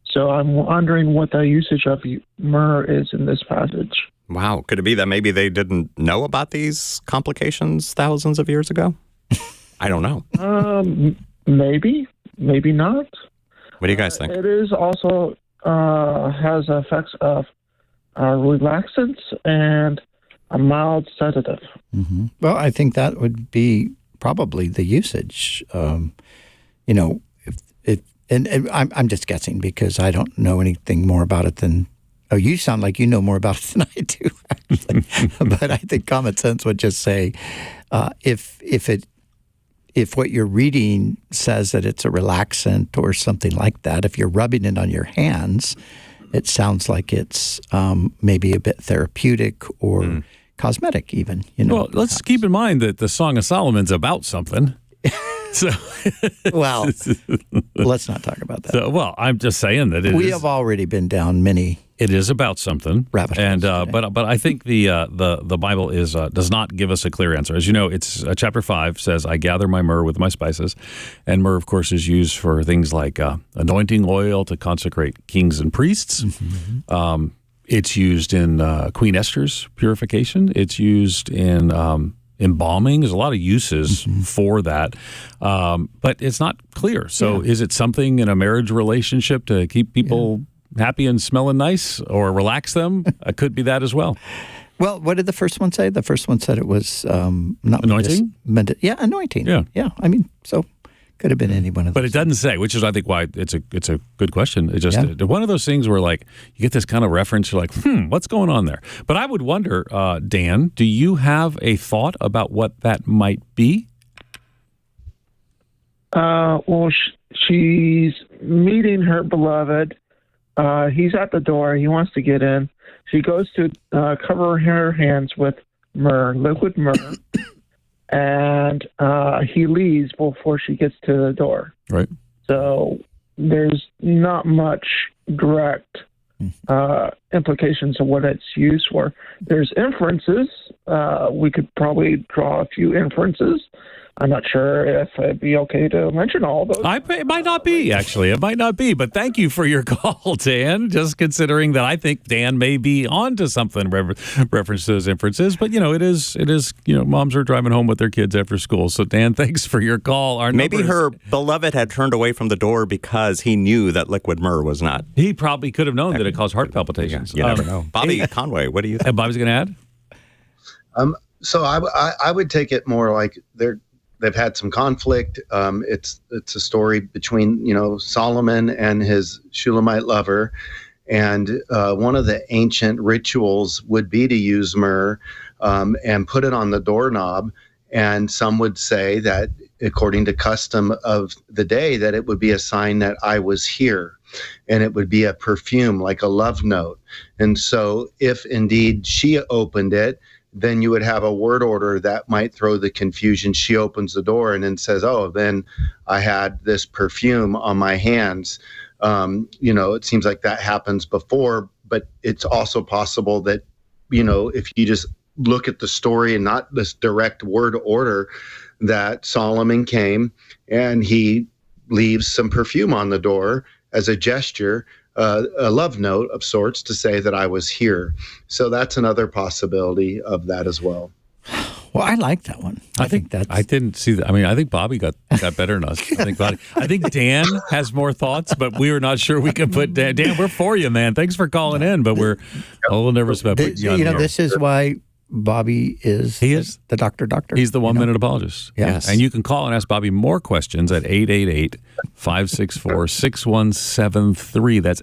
E: So I'm wondering what the usage of myrrh is in this passage.
A: Wow. Could it be that maybe they didn't know about these complications thousands of years ago? I don't know.
E: Maybe. Maybe not.
A: What do you guys think?
E: It is also has effects of relaxants and a mild sedative.
C: Mm-hmm. Well, I think that would be probably the usage. And I'm just guessing because I don't know anything more about it than Oh, you sound like you know more about it than I do, actually. But I think common sense would just say, if what you're reading says that it's a relaxant or something like that, if you're rubbing it on your hands, it sounds like it's maybe a bit therapeutic or cosmetic even.
D: Well, let's keep in mind that the Song of Solomon's about something. So,
C: well, let's not talk about that.
D: So, well, I'm just saying that
C: we have already been down many.
D: It is about something,
C: rabbit holes,
D: and but I think the Bible does not give us a clear answer. As you know, it's chapter 5 says, "I gather my myrrh with my spices," and myrrh, of course, is used for things like anointing oil to consecrate kings and priests. Mm-hmm. It's used in Queen Esther's purification. It's used in embalming. There's a lot of uses for that, but it's not clear. So, is it something in a marriage relationship to keep people happy and smelling nice, or relax them? It could be that as well.
C: Well, what did the first one say? The first one said it was not
D: anointing.
C: Anointing.
D: Yeah.
C: I mean, so could have been any one of those.
D: But it doesn't say, which is, I think, why it's a good question. It just one of those things where, like, you get this kind of reference, you're like, what's going on there? But I would wonder, Dan, do you have a thought about what that might be?
E: Well, she's meeting her beloved. He's at the door. He wants to get in. She goes to cover her hands with myrrh, liquid myrrh, and he leaves before she gets to the door.
D: Right.
E: So there's not much direct implications of what it's used for. There's inferences. We could probably draw a few inferences. I'm not sure if it'd be okay to mention all those.
D: It might not be, actually. It might not be. But thank you for your call, Dan, just considering that I think Dan may be onto something reference to those inferences. But, it is, moms are driving home with their kids after school. So, Dan, thanks for your call.
A: Maybe her beloved had turned away from the door because he knew that liquid myrrh was not.
D: He probably could have known that it caused heart palpitations.
A: You never know. Bobby Conway, what do you think?
D: Bobby's going to
B: add? So I would take it more like they've had some conflict. It's a story between Solomon and his Shulamite lover, and one of the ancient rituals would be to use myrrh and put it on the doorknob. And some would say that, according to custom of the day, that it would be a sign that I was here, and it would be a perfume, like a love note. And so, if indeed she opened it, then you would have a word order that might throw the confusion. She opens the door and then says, "Oh, then I had this perfume on my hands." It seems like that happens before, but it's also possible that, if you just look at the story and not this direct word order, that Solomon came and he leaves some perfume on the door as a gesture, a love note of sorts, to say that I was here. So that's another possibility of that as well.
C: Well, I like that one. I think that's.
D: I didn't see that. I mean, I think Bobby got better than us. I think Dan has more thoughts, but we were not sure we could put Dan. Dan, we're for you, man. Thanks for calling in, but we're a little nervous about putting you on the air.
C: This is why Bobby is the doctor.
D: He's the 1 minute apologist.
C: Yes.
D: And you can call and ask Bobby more questions at 888-564-6173. That's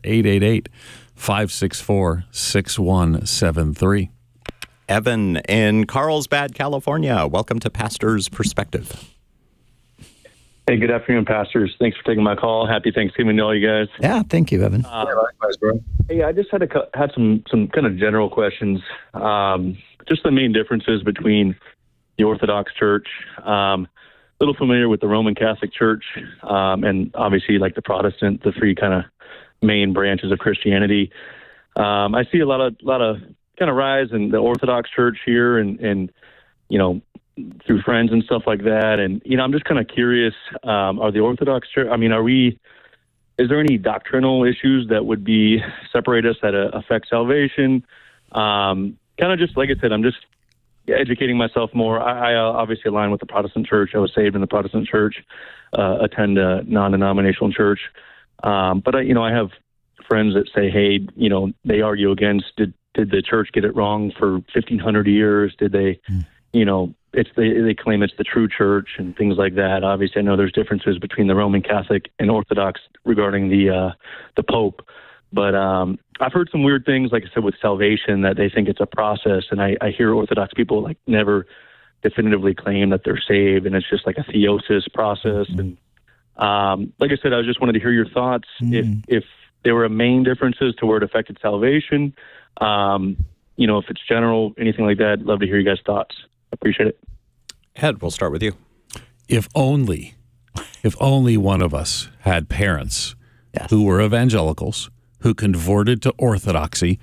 D: 888-564-6173.
A: Evan in Carlsbad, California. Welcome to Pastor's Perspective.
F: Hey, good afternoon, pastors. Thanks for taking my call. Happy Thanksgiving to all you guys.
C: Yeah, thank you, Evan.
B: Likewise, bro.
F: Hey, I just had some kind of general questions. Just the main differences between the Orthodox Church. A little familiar with the Roman Catholic Church, and obviously like the Protestant, the three kind of main branches of Christianity. I see a lot of kind of rise in the Orthodox Church here, and through friends and stuff like that. And I'm just kind of curious: are the Orthodox Church? I mean, is there any doctrinal issues that would separate us that affect salvation? Kind of just like I said, I'm just educating myself more. I obviously align with the Protestant Church. I was saved in the Protestant Church, attend a non-denominational church. But I have friends that say, hey, they argue against, did the church get it wrong for 1,500 years? Did they, they claim it's the true church and things like that. Obviously, I know there's differences between the Roman Catholic and Orthodox regarding the Pope. But I've heard some weird things, like I said, with salvation, that they think it's a process. And I hear Orthodox people like never definitively claim that they're saved, and it's just like a theosis process. And like I said, I just wanted to hear your thoughts. If there were main differences to where it affected salvation, if it's general, anything like that, I'd love to hear you guys' thoughts. I appreciate it.
A: Ed, we'll start with you.
D: If only one of us had parents who were evangelicals, who converted to Orthodoxy,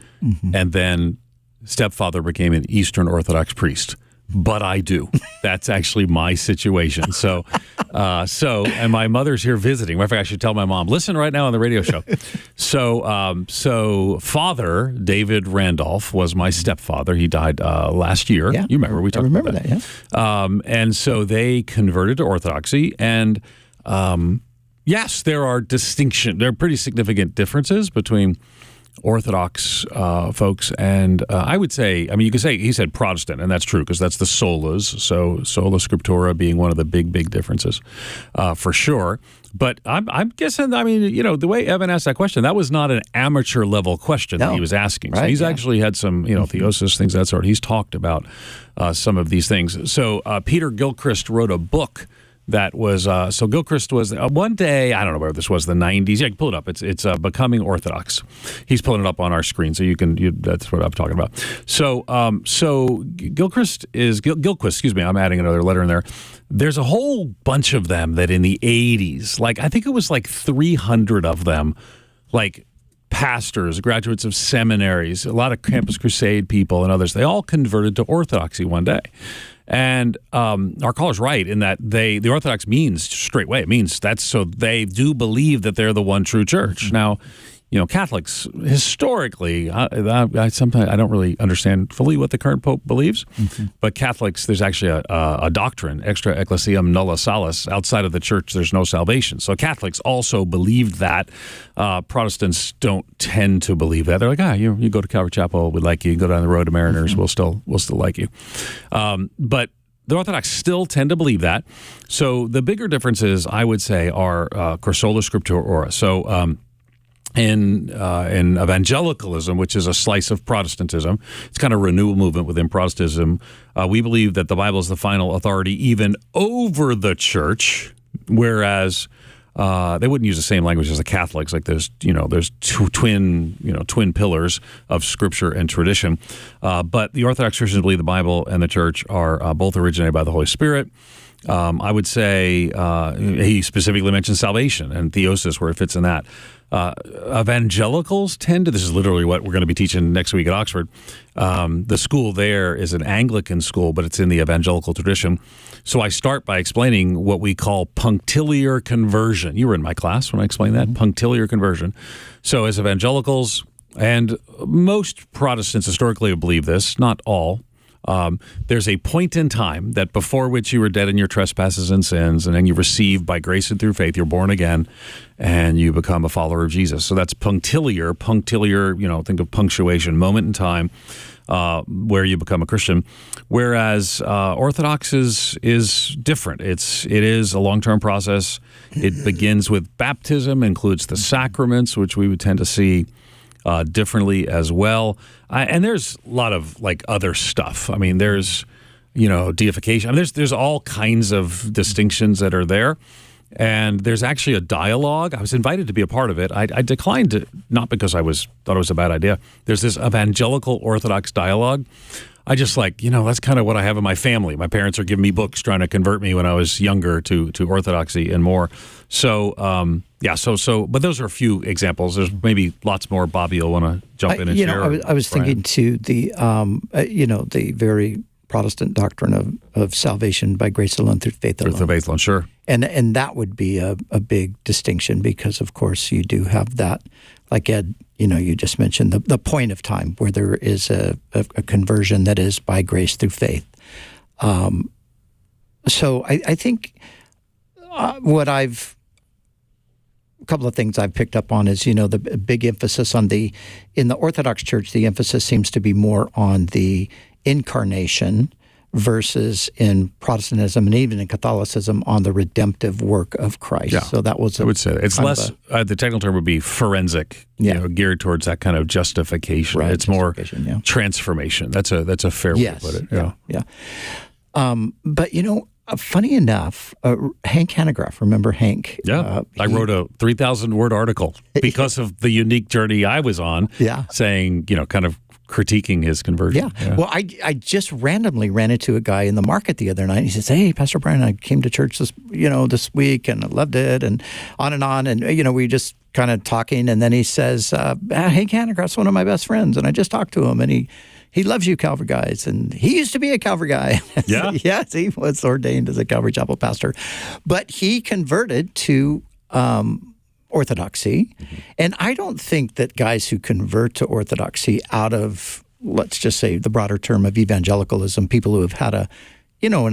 D: and then stepfather became an Eastern Orthodox priest. But I do. That's actually my situation. So, and my mother's here visiting. Matter of fact, I should tell my mom, listen right now on the radio show. So Father David Randolph was my stepfather. He died last year.
C: Yeah.
D: You remember we talked about that.
C: Yeah.
D: And so they converted to Orthodoxy, and yes, there are there are pretty significant differences between Orthodox folks and I would say, you could say he said Protestant, and that's true because that's the solas. So sola scriptura being one of the big differences for sure. But I'm guessing, the way Evan asked that question, that was not an amateur level question that he was asking. So he's actually had some, theosis, things of that sort. He's talked about some of these things. So Peter Gilchrist wrote a book that was, so Gilchrist was, one day, I don't know whether this was the 90s. Yeah, you can pull it up. It's Becoming Orthodox. He's pulling it up on our screen, so that's what I'm talking about. So Gilchrist, excuse me, I'm adding another letter in there. There's a whole bunch of them that in the 80s, I think it was 300 of them, pastors, graduates of seminaries, a lot of Campus Crusade people and others, they all converted to Orthodoxy one day. And our caller's right in that the Orthodox means straightway. It means that's so they do believe that they're the one true church. Now, Catholics historically, sometimes I don't really understand fully what the current Pope believes, but Catholics, there's actually a doctrine, extra ecclesiam nulla salus. Outside of the church, there's no salvation. So Catholics also believe that. Protestants don't tend to believe that. They're like, you go to Calvary Chapel, we like you. You go down the road to Mariners, we'll still like you. But the Orthodox still tend to believe that. So the bigger differences, I would say, are sola scriptura. So in evangelicalism, which is a slice of Protestantism, it's kind of a renewal movement within Protestantism. We believe that the Bible is the final authority even over the church, whereas they wouldn't use the same language as the Catholics. There's two twin pillars of Scripture and tradition. But the Orthodox Christians believe the Bible and the church are both originated by the Holy Spirit. I would say he specifically mentioned salvation and theosis, where it fits in that. Evangelicals tend to, this is literally what we're going to be teaching next week at Oxford. The school there is an Anglican school, but it's in the evangelical tradition. So I start by explaining what we call punctiliar conversion. You were in my class when I explained that, punctiliar conversion. So as evangelicals, and most Protestants historically believe this, not all, there's a point in time that before which you were dead in your trespasses and sins, and then you receive by grace and through faith, you're born again, and you become a follower of Jesus. So that's punctiliar, think of punctuation, moment in time where you become a Christian. Whereas Orthodox is different. It is a long-term process. It begins with baptism, includes the sacraments, which we would tend to see differently as well. And there's a lot of other stuff. There's, deification. There's all kinds of distinctions that are there. And there's actually a dialogue. I was invited to be a part of it. I declined it, not because I thought it was a bad idea. There's this evangelical Orthodox dialogue. I just that's kind of what I have in my family. My parents are giving me books trying to convert me when I was younger to Orthodoxy and more. So, but those are a few examples. There's maybe lots more. Bobby, you'll want to jump in and share.
C: I was thinking to the, the very Protestant doctrine of salvation by grace alone through faith alone.
D: Through faith alone, sure.
C: And that would be a big distinction because, of course, you do have that, like Ed, you just mentioned, the point of time where there is a conversion that is by grace through faith. So I think a couple of things I've picked up on is, the big emphasis in the Orthodox Church, the emphasis seems to be more on the incarnation verses in Protestantism and even in Catholicism on the redemptive work of Christ.
D: Yeah.
C: So that was
D: I would say it's less, the technical term would be forensic, geared towards that kind of justification.
C: Right,
D: it's more transformation. That's a fair way to put it.
C: Yeah. But, funny enough, Hank Hanegraaff, remember Hank?
D: Yeah. I wrote a 3,000-word article because of the unique journey I was on, saying, kind of critiquing his conversion.
C: Yeah. Well, I just randomly ran into a guy in the market the other night. He says, "Hey, Pastor Brian, I came to church this week and I loved it," and on. And, we just kind of talking. And then he says, "Hank Hanegraaff's one of my best friends. And I just talked to him, and he loves you Calvary guys. And he used to be a Calvary guy."
D: Yeah.
C: Yes, he was ordained as a Calvary Chapel pastor. But he converted to Orthodoxy. Mm-hmm. And I don't think that guys who convert to Orthodoxy out of, let's just say the broader term of evangelicalism, people who have had an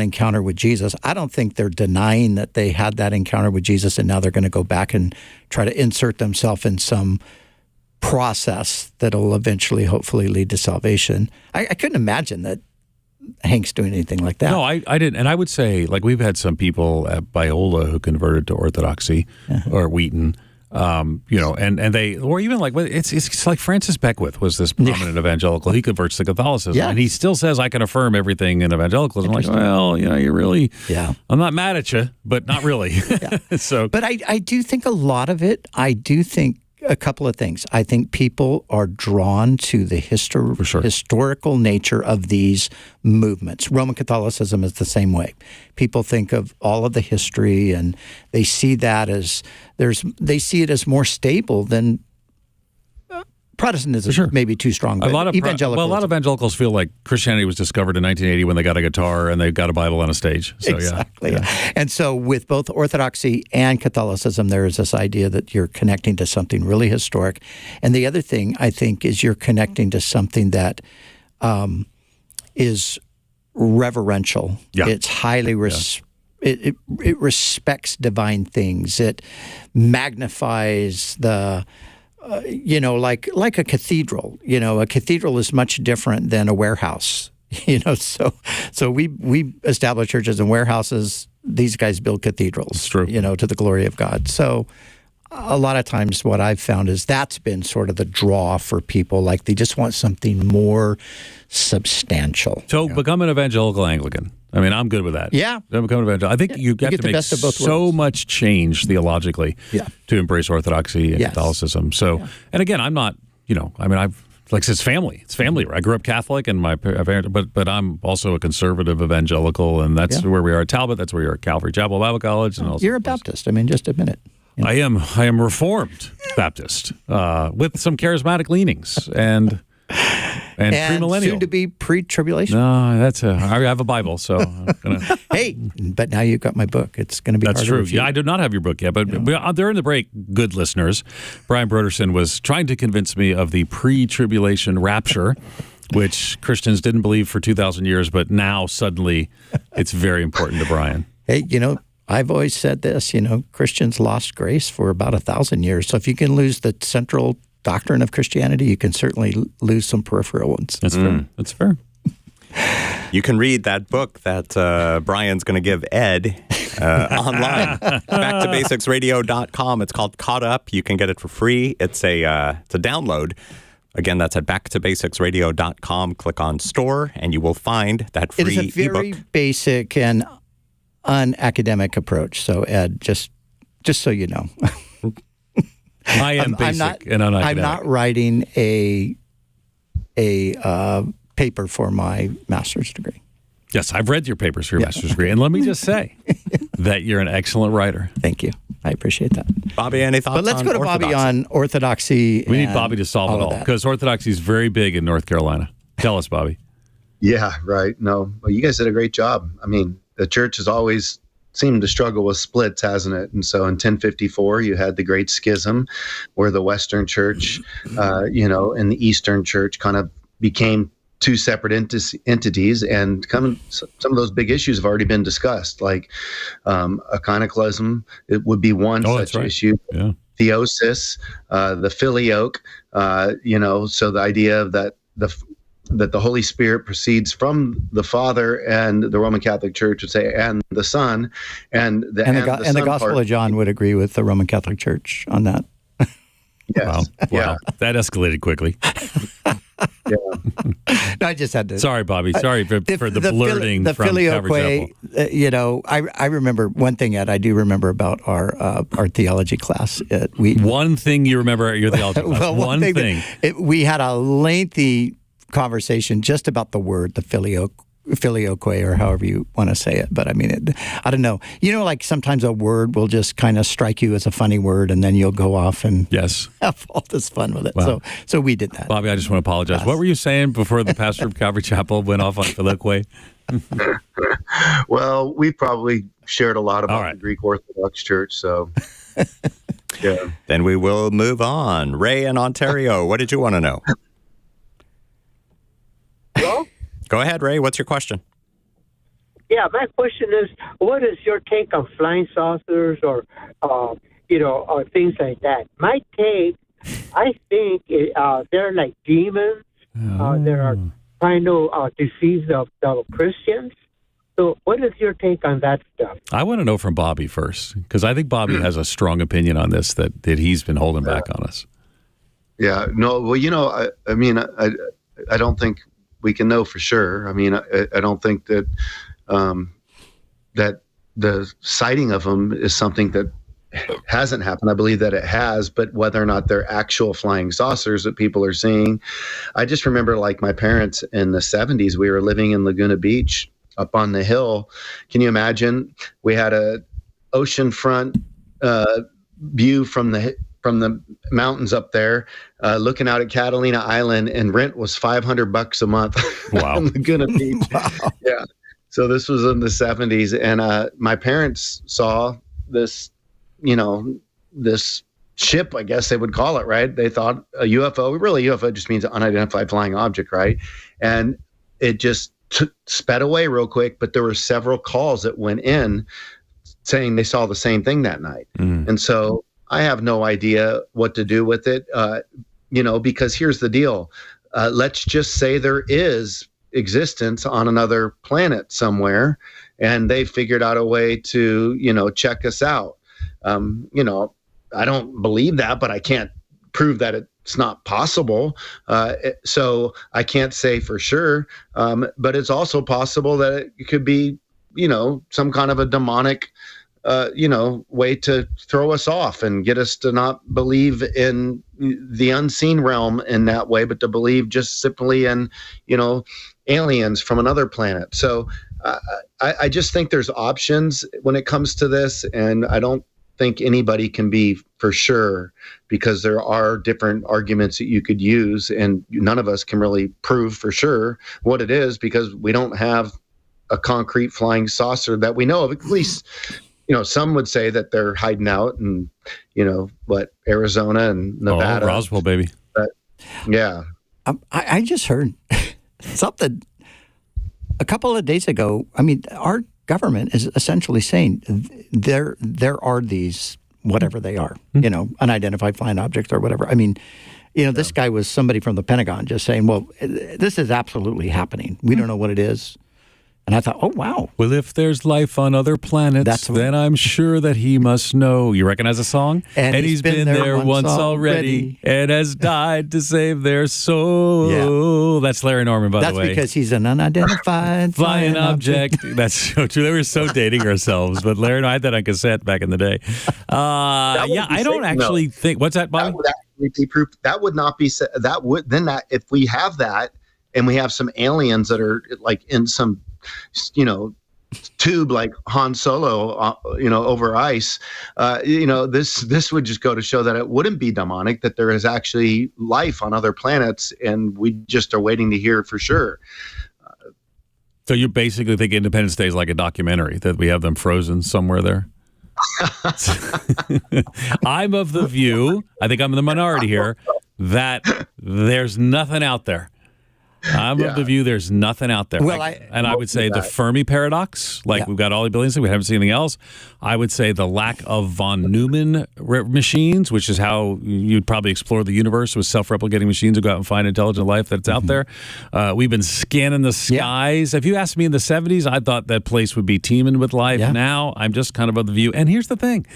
C: encounter with Jesus, I don't think they're denying that they had that encounter with Jesus and now they're going to go back and try to insert themselves in some process that'll eventually, hopefully, lead to salvation. I couldn't imagine that Hank's doing anything like that.
D: No, I didn't. And I would say, we've had some people at Biola who converted to Orthodoxy or Wheaton, and they, or even it's like Francis Beckwith was this prominent evangelical. He converts to Catholicism, and he still says, "I can affirm everything in evangelicalism." I'm like, well, you really, I'm not mad at you, but not really. So,
C: but I do think a lot of it. I do think a couple of things. I think people are drawn to the historical nature of these movements. Roman Catholicism is the same way. People think of all of the history, and they see that as they see it as more stable than Protestantism. Maybe too strong. But a lot of
D: evangelicals feel like Christianity was discovered in 1980 when they got a guitar and they got a Bible on a stage. So,
C: exactly. Yeah. And so with both Orthodoxy and Catholicism, there is this idea that you're connecting to something really historic. And the other thing, I think, is you're connecting to something that is reverential. Yeah. It's highly it respects divine things. It magnifies the like a cathedral. A cathedral is much different than a warehouse. So we establish churches and warehouses. These guys build cathedrals.
D: It's true.
C: To the glory of God. So a lot of times what I've found is that's been sort of the draw for people. Like they just want something more substantial.
D: So become an evangelical Anglican. I mean, I'm good with that.
C: Yeah.
D: Become an evangelical. I think you get to make so much change theologically to embrace Orthodoxy and Catholicism. So, and again, I'm not, I've, it's family. It's family. I grew up Catholic, and my parents, but I'm also a conservative evangelical, and that's where we are at Talbot. That's where we are at Calvary Chapel Bible College. And
C: you're a Baptist. Just admit it.
D: I am Reformed Baptist with some charismatic leanings and premillennial.
C: Soon to be pre-tribulation.
D: No, I have a Bible, so I'm gonna.
C: Hey, but now you've got my book. It's going to be.
D: That's true. Yeah, I do not have your book yet, but during the break, good listeners, Brian Broderson was trying to convince me of the pre-tribulation rapture, which Christians didn't believe for 2,000 years, but now suddenly it's very important to Brian.
C: Hey, I've always said this. Christians lost grace for about 1,000 years. So if you can lose the central doctrine of Christianity, you can certainly lose some peripheral ones.
D: That's fair. That's fair.
A: You can read that book that Brian's going to give Ed online. BackToBasicsRadio.com. It's called Caught Up. You can get it for free. It's a download. Again, that's at BackToBasicsRadio.com. Click on Store, and you will find that free ebook.
C: It is a very basic and unacademic approach. So, Ed, just so you know.
D: I am basic and unacademic.
C: I'm not writing a paper for my master's degree.
D: Yes, I've read your papers for your master's degree, and let me just say that you're an excellent writer.
C: Thank you. I appreciate that.
A: Bobby, any thoughts on
C: But let's go to Bobby on Orthodoxy.
D: We need Bobby to solve it all, because Orthodoxy is very big in North Carolina. Tell us, Bobby.
B: Yeah, right. No, well, you guys did a great job. The church has always seemed to struggle with splits, hasn't it? And so in 1054, you had the Great Schism, where the Western Church, and the Eastern Church kind of became two separate entities, and some of those big issues have already been discussed, like iconoclasm. It would be one such issue. Yeah. Theosis, the filioque, so the idea of that that the Holy Spirit proceeds from the Father, and the Roman Catholic Church would say, and the Son, and the
C: Gospel
B: part,
C: of John would agree with the Roman Catholic Church on that.
B: Yes.
D: Wow.
B: Yeah.
D: That escalated quickly.
B: Yeah.
C: No, I just had to.
D: Sorry, Bobby. Sorry for the blurting
C: the
D: from Calvary
C: Chapel. I remember one thing, Ed. I do remember about our theology class.
D: One thing you remember at your theology class.
C: Well, one thing. We had a lengthy conversation just about the word, the filioque, or however you want to say it. But I mean, I don't know. Like sometimes a word will just kind of strike you as a funny word, and then you'll go off and have all this fun with it.
D: Wow.
C: So we did that.
D: Bobby, I just want to apologize. What were you saying before the pastor of Calvary Chapel went off on filioque?
B: Well, we probably shared a lot about the Greek Orthodox Church, so yeah.
A: Then we will move on. Ray in Ontario, what did you want to know?
G: Hello?
A: Go ahead, Ray. What's your question?
G: Yeah, my question is, what is your take on flying saucers or things like that? My take, I think they're like demons that are trying to deceive the Christians. So what is your take on that stuff?
D: I want to know from Bobby first, because I think Bobby has a strong opinion on this that he's been holding back on us.
B: Yeah. No, well, I mean, I don't think we can know for sure. I mean, I don't think that that the sighting of them is something that hasn't happened. I believe that it has, but whether or not they're actual flying saucers that people are seeing. I just remember, like, my parents in the 70s, we were living in Laguna Beach up on the hill. Can you imagine? We had a oceanfront view from the mountains up there, looking out at Catalina Island, and rent was $500 a month.
D: Wow.
B: in Laguna Beach.
C: Wow.
B: Yeah. So this was in the 70s, and my parents saw this, this ship, I guess they would call it, right? They thought a UFO. Really, UFO just means unidentified flying object, right? And it just sped away real quick, but there were several calls that went in saying they saw the same thing that night. And so I have no idea what to do with it, because here's the deal. Let's just say there is existence on another planet somewhere, and they figured out a way to, check us out. I don't believe that, but I can't prove that it's not possible. So I can't say for sure, but it's also possible that it could be, some kind of a demonic way to throw us off and get us to not believe in the unseen realm in that way, but to believe just simply in, aliens from another planet. So I just think there's options when it comes to this, and I don't think anybody can be for sure, because there are different arguments that you could use, and none of us can really prove for sure what it is, because we don't have a concrete flying saucer that we know of. At least, some would say that they're hiding out in, Arizona and Nevada.
D: Oh, Roswell, baby.
B: But, yeah.
C: I just heard something a couple of days ago. I mean, our government is essentially saying there are these, whatever they are, unidentified flying objects or whatever. I mean, this guy was somebody from the Pentagon just saying, well, this is absolutely happening. We don't know what it is. And I thought, oh, wow.
D: Well, if there's life on other planets, then I'm sure that he must know. You recognize the song?
C: And he's been there once already
D: and has died to save their soul. Yeah. That's Larry Norman, by the way.
C: That's because he's an unidentified flying object.
D: That's so true. They were so dating ourselves. But Larry and I had that on cassette back in the day. I don't actually think. What's that, Bobby?
B: That would actually be proof. That would not be. That would then that if we have that and we have some aliens that are like in some, tube like Han Solo, over ice, this would just go to show that it wouldn't be demonic, that there is actually life on other planets, and we just are waiting to hear for sure.
D: So you basically think Independence Day is like a documentary, that we have them frozen somewhere there? I'm of the view, I think I'm in the minority here, that there's nothing out there. I'm of the view there's nothing out there.
C: Well,
D: I would say the Fermi paradox, we've got all the billions, we haven't seen anything else. I would say the lack of von Neumann machines, which is how you'd probably explore the universe with self-replicating machines to go out and find intelligent life that's out there. We've been scanning the skies. If you asked me in the 70s, I thought that place would be teeming with life. Now I'm just kind of the view. And here's the thing.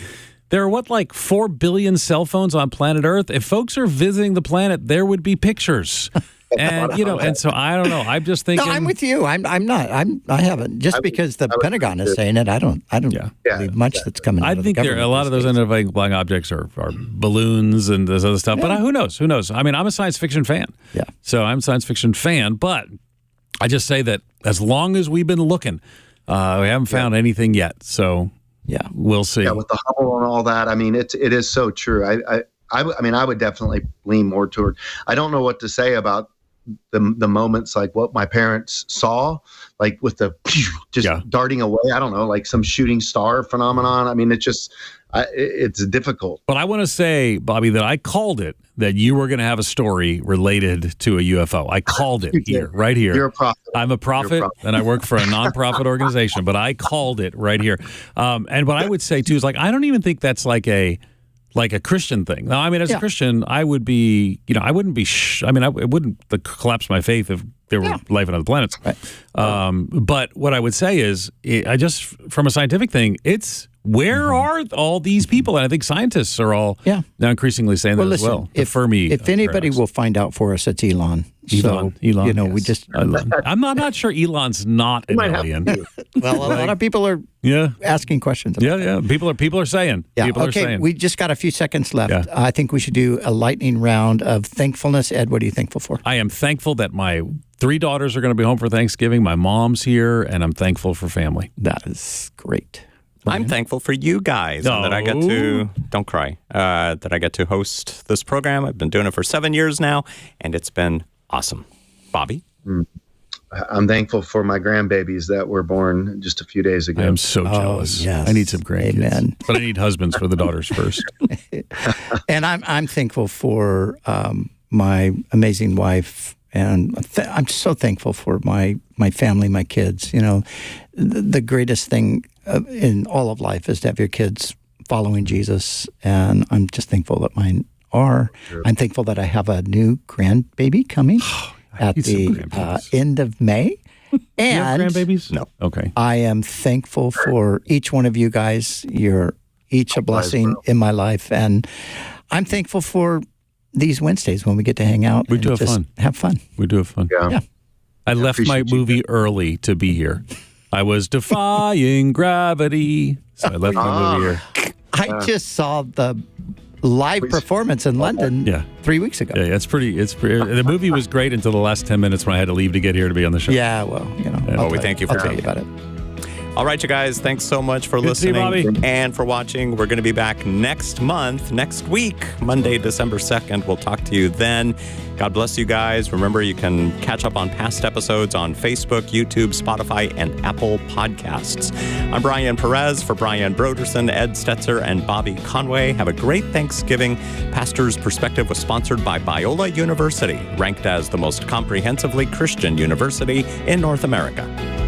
D: There are 4 billion cell phones on planet Earth. If folks are visiting the planet, there would be pictures. And and so I don't know. I'm just thinking.
C: No, I'm with you. I'm not. I haven't. Just because the Pentagon is saying it, I don't believe much that's coming out of the government.
D: I think a lot of those identifying objects are balloons and this other stuff. But who knows? Who knows? I mean, I'm a science fiction fan.
C: Yeah.
D: So I'm a science fiction fan. But I just say that as long as we've been looking, we haven't found anything yet. So we'll see.
B: Yeah, with the Hubble and all that. I mean, it is so true. I mean, I would definitely lean more toward. I don't know what to say about the moments like what my parents saw, like with the darting away. I don't know, like some shooting star phenomenon. I mean, it's difficult.
D: But I want to say, Bobby, that I called it, that you were going to have a story related to a UFO. I called it right here.
B: You're a prophet.
D: I'm a prophet, and I work for a nonprofit organization, but I called it right here. And what I would say, too, is I don't even think that's like a Christian thing. Now, I mean, as a Christian, I would be, I wouldn't be, it wouldn't collapse my faith if there were life on other planets. Right. But what I would say is, I just, from a scientific thing, it's, where are all these people? And I think scientists are all now increasingly saying that as well.
C: If anybody will find out for us, it's Elon.
D: Elon.
C: We just.
D: I'm not sure Elon's not an alien.
C: Well, a lot of people are asking questions about that.
D: People are saying.
C: Yeah.
D: People are
C: okay,
D: saying.
C: We just got a few seconds left.
D: Yeah.
C: I think we should do a lightning round of thankfulness. Ed, what are you thankful for?
D: I am thankful that my 3 daughters are going to be home for Thanksgiving. My mom's here, and I'm thankful for family.
C: That is great.
A: I'm thankful for you guys and that I get to, don't cry, that I get to host this program. I've been doing it for 7 years now, and it's been awesome. Bobby?
B: I'm thankful for my grandbabies that were born just a few days ago.
D: I am so jealous.
C: Yes.
D: I need some grandkids.
C: Amen.
D: But I need husbands for the daughters first.
C: And I'm thankful for my amazing wife. And I'm so thankful for my family, my kids. The greatest thing in all of life is to have your kids following Jesus. And I'm just thankful that mine are. Sure. I'm thankful that I have a new grandbaby coming at the end of May. And
D: you have grandbabies?
A: No.
D: Okay.
C: I am thankful for each one of you guys. You're each a blessing in my life. And I'm thankful for these Wednesdays when we get to hang out.
D: We do have fun.
C: Have fun.
D: We do have fun.
C: Yeah.
D: I left my movie early to be here. I was defying gravity, so I left my movie here.
C: I just saw the live performance in London 3 weeks ago.
D: Yeah, it's pretty. The movie was great until the last 10 minutes when I had to leave to get here to be on the show.
C: Yeah, well,
A: we thank you for
C: tell you about it.
A: All right, you guys, thanks so much for listening and for watching. We're going to be back next week, Monday, December 2nd. We'll talk to you then. God bless you guys. Remember, you can catch up on past episodes on Facebook, YouTube, Spotify, and Apple Podcasts. I'm Brian Perez for Brian Broderson, Ed Stetzer, and Bobby Conway. Have a great Thanksgiving. Pastor's Perspective was sponsored by Biola University, ranked as the most comprehensively Christian university in North America.